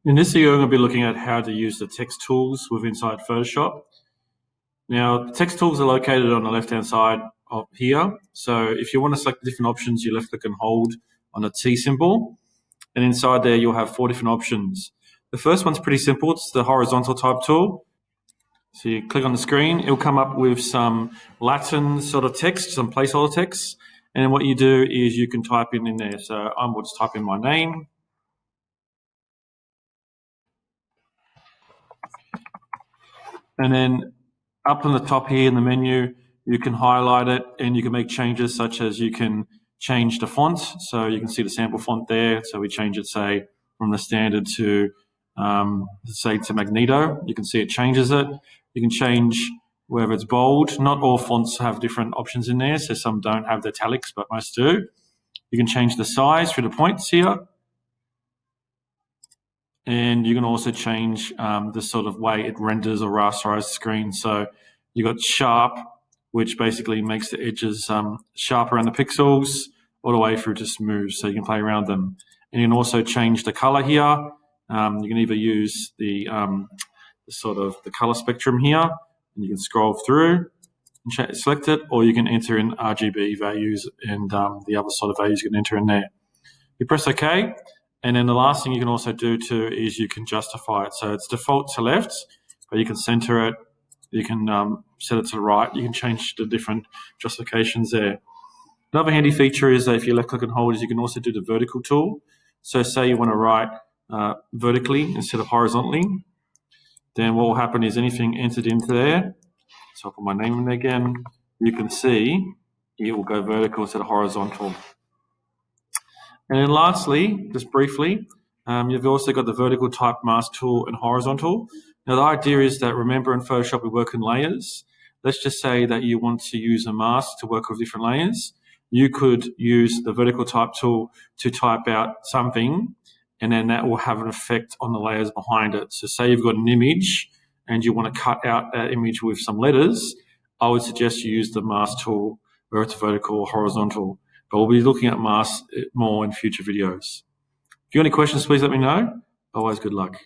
In this video, I'm going to be looking at how to use the text tools within inside Photoshop. Now, the text tools are located on the left-hand side of here. So if you want to select different options, you left-click and hold on the T symbol. And inside there, you'll have 4 different options. The first one's pretty simple. It's the horizontal type tool. So you click on the screen, it'll come up with some Latin sort of text, some placeholder text. And then what you do is you can type in there. So I will just type in my name. And then up on the top here in the menu, you can highlight it and you can make changes such as you can change the font. So you can see the sample font there. So we change it, say, from the standard to, say, to Magneto. You can see it changes it. You can change whether it's bold. Not all fonts have different options in there. So some don't have the italics, but most do. You can change the size through the points here. And you can also change the sort of way it renders or rasterizes the screen. So you've got sharp, which basically makes the edges sharp around the pixels, all the way through to smooth, so you can play around them. And you can also change the color here. You can either use the sort of the color spectrum here, and you can scroll through and select it, or you can enter in RGB values and the other sort of values you can enter in there. You press OK. And then the last thing you can also do too is you can justify it. So it's default to left, but you can center it. You can set it to the right. You can change the different justifications there. Another handy feature is that if you left click and hold is you can also do the vertical tool. So say you want to write vertically instead of horizontally. Then what will happen is anything entered into there, so I'll put my name in there again, you can see it will go vertical instead of horizontal. And then lastly, just briefly, you've also got the vertical type mask tool and horizontal. Now the idea is that, remember, in Photoshop we work in layers. Let's just say that you want to use a mask to work with different layers. You could use the vertical type tool to type out something, and then that will have an effect on the layers behind it. So say you've got an image and you want to cut out that image with some letters, I would suggest you use the mask tool, whether it's vertical or horizontal. But we'll be looking at masks more in future videos. If you have any questions, please let me know. Otherwise, good luck.